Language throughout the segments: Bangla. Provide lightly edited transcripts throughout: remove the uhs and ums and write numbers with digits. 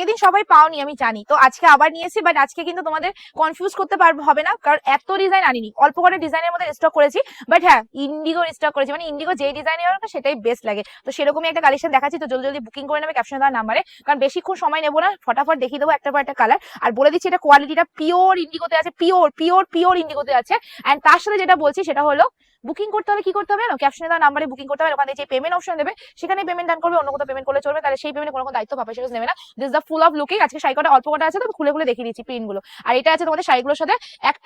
এদিন সবাই পাওনি আমি জানি, তো আজকে আবার নিয়েছি, বাট আজকে কিন্তু তোমাদের কনফিউজ করতে হবে না, কারণ এত ডিজাইন আনিনি, অল্প করে ডিজাইনের মধ্যে স্টক করেছি। বাট হ্যাঁ, ইন্ডিগো স্টক করেছি, মানে ইন্ডিগো যেই ডিজাইনের হোক না সেটাই বেস্ট লাগে। তো সেরকমই একটা কালেকশন দেখাচ্ছি, তো জলদি জলদি বুকিং করে নেবে ক্যাপশনে দেওয়া নাম্বারে, কারণ বেশিক্ষণ সময় নেবো না, ফটাফট দেখিয়ে দেবো একটার পর একটা কালার। আর বলে দিচ্ছি এটা কোয়ালিটিটা পিওর ইন্ডিগোতে আছে, পিওর পিওর পিওর ইন্ডিগোতে আছে। অ্যান্ড তার সাথে যেটা বলছি সেটা হলো বুকিং করতে হলে কি করতে হবে না, ক্যাপশনে দেওয়া নাম্বারে বুকিং করতে হবে, ওখানে যে পেমেন্ট অপশন দেবে সেখানে পেমেন্ট ডান করবে, অন্য কোথাও পেমেন্ট করলে চলবে, তাহলে সেই পেমেন্ট কোনো দায়িত্ব পাপা সেটা নেবে না। This the full of looking. আজকে শাড়ি কটা অল্প কটা আছে, তো খুলে খুলে দেখিয়ে দিচ্ছি প্রিন্ট গুলো। আর এটা আছে তোমাদের শাড়িগুলোর সাথে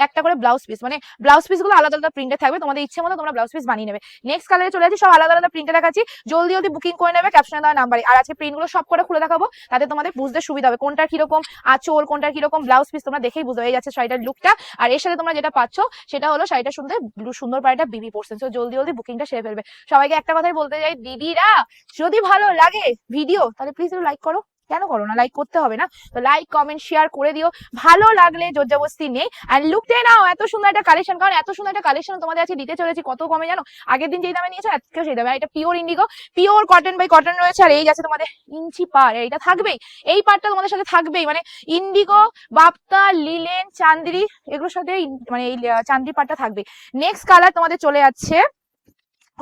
একটা করে ব্লাউজ পিস, মানে ব্লাউজ পিস গুলো আলাদা আলাদা প্রিন্টে থাকবে, তোমাদের ইচ্ছে মতো তোমরা ব্লাউজ পিস বানিয়ে নেবে। নেক্সট কালারে চলে যাচ্ছি, সব আলাদা আলাদা প্রিন্টে দেখাচ্ছি, জলদি জলদি বুকিং করে নেবে ক্যাপশনে দেওয়া নাম্বারে। আর আজকে প্রিন্ট গুলো সব করে খুলে দেখাবো, তাতে তোমাদের বুঝতে সুবিধা হবে কোনটা কিরকম আঁচল, কোনটা কিরকম ব্লাউজ পিস, তোমরা দেখেই বুঝতে হয়ে যাচ্ছে শাড়িটার লুকটা। আর এর সাথে তোমরা যেটা পাচ্ছ সেটা হলো শাড়িটা সুন্দর পাড়িটা বিবি পোর্শন। সো জলদি জলদি বুকিংটা সেরে ফেলবে। সবাইকে একটা কথাই বলতে চাই, দিদিরা যদি ভালো লাগে ভিডিও তাহলে প্লিজ একটু লাইক করো। কেন করো না, লাইক করতে হবে না? তো লাইক কমেন্ট শেয়ার করে দিও, ভালো লাগলে জোরজবস্তি নেই। অ্যান্ড লুকটাই নাও, এত সুন্দর একটা কালেকশন, কারণ এত সুন্দর একটা কালেকশন তোমাদের আজকে দিতে চলেছি কত কমে জানো, আগের দিন যেই দামে নিয়েছো আজকেও সেই দামে। এটা pure indigo, pure cotton by cotton রয়েছে। আর এই যাচ্ছে তোমাদের ইঞ্চি পার, এইটা থাকবেই, এই পারটা তোমাদের সাথে থাকবেই, মানে ইন্ডিগো, বাপ্তা, লিলেন, চান্দ্রি এগুলোর সাথে মানে এই চান্দ্রি পারটা থাকবে। নেক্সট কালার তোমাদের চলে যাচ্ছে,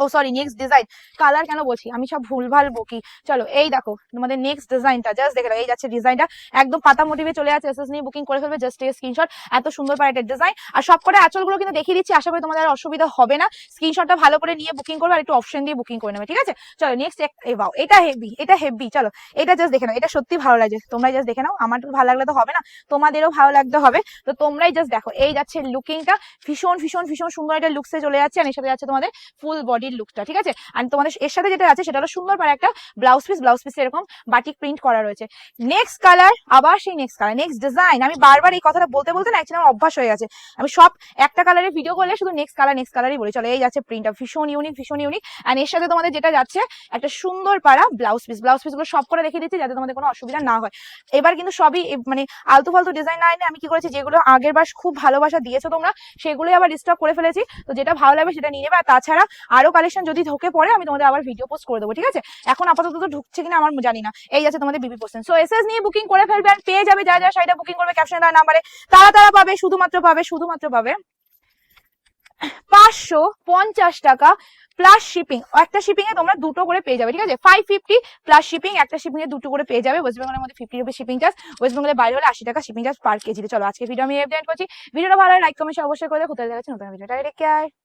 ও সরি নেক্সট ডিজাইন, কালার কেন বলছি আমি, সব ভুলভাল বকি। চলো এই দেখো তোমাদের নেক্সট ডিজাইনটা, জাস্ট দেখে এই যাচ্ছে ডিজাইনটা, একদম পাতা মোটিভে চলে আছে, এসএস নিয়ে বুকিং করে ফেলবে, জাস্ট এই স্ক্রিনশট। এত সুন্দর পাড়ের ডিজাইন, আর সব করে আঁচলগুলো কিন্তু দেখিয়ে দিচ্ছি, আশা করি তোমাদের আর অসুবিধা হবে না। স্ক্রিনশটটা ভালো করে নিয়ে বুকিং করবে, আর একটু অপশন দিয়ে বুকিং করে নেবে, ঠিক আছে? চলো নেক্সট, বাও এটা হেভি, এটা হেভি। চলো এটা জাস্ট দেখে নাও, এটা সত্যি ভালো লাগছে, তোমরাই জাস্ট দেখে নাও, আমার তো ভালো লাগলে তো হবে না, তোমাদেরও ভালো লাগতে হবে। তো তোমরাই জাস্ট দেখো, এই যাচ্ছে লুকিংটা, ভীষণ ভীষণ ভীষণ সুন্দর একটা লুকসে চলে যাচ্ছে। আর এর সাথে যাচ্ছে তোমাদের ফুল বডির লুকটা, ঠিক আছে? আর তোমাদের এর সাথে যেটা আছে সেটা হলো সুন্দর পারে একটা ব্লাউজ পিস, ব্লাউজ পিসে এরকম বাটিক প্রিন্ট করা রয়েছে। নেক্সট কালার, আবার সেই নেক্সট কালার, নেক্সট ডিজাইন। আমি বারবার এই কথাটা বলতে বলতে না অ্যাকচুয়ালি আমার অভ্যাস হয়ে গেছে, আমি সব একটা কালারের ভিডিও করলে শুধু নেক্সট কালারই বলি। চলো এই যাচ্ছে প্রিন্টটা, ভীষণ ইউনিক ভীষণ ইউনিক। আর এর সাথে তোমাদের যেটা যাচ্ছে একটা সুন্দর পাড়া ব্লাউজ পিস, ব্লাউজ পিস গুলো সব করে দেখিয়ে দিচ্ছি যাতে তোমাদের কোনো অসুবিধা না হয়। এবার কিন্তু সবই মানে আলতু ফালতু ডিজাইন না এনে আমি কি করেছি, যেগুলো আগের বার খুব ভালোবাসা দিয়েছো তোমরা সেগুলোই আবার রিস্টক করে ফেলেছি। তো যেটা ভালো লাগবে সেটা নিয়ে নেবে। আর তাছাড়া আরো কালেকশন যদি ঢোকে পরে আমি তোমাদের আবার ভিডিও পোস্ট করে দেবো, ঠিক আছে? এখন আপাতত তো ঢুকছে কিনা আমার জানি না। এই আছে তোমাদের বিবি পোর্শন। সো এসএস নিয়ে বুকিং করে ফেলবে, আর পেয়ে যাবে যা যা শাড়িটা বুকিং করবে ক্যাপশনে দেওয়া নাম্বারে, তারা পাবে, শুধুমাত্র পাবে 550 টাকা প্লাস শিপিং। একটা শিপিং এ তোমরা দুটো করে পেয়ে যাবে, ঠিক আছে? 550 প্লাস শিপিং, একটা শিপিং এ দুটো করে পেয়ে যাবে। ওয়েস্ট বেঙ্গলের মধ্যে 50 রুপি শিপিং চার্জ, ওয়েস্ট বেঙ্গলের বাইরে হলে 80 টাকা শিপিং চার্জ পার কেজি। চলো আজকে ভিডিও আমি এন্ড করছি। ভিডিওটা ভালো লাগে লাইক কমেন্ট অবশ্যই করে দাও। কোথায় দেখাচ্ছি নতুন ভিডিওটা, টেক কেয়ার।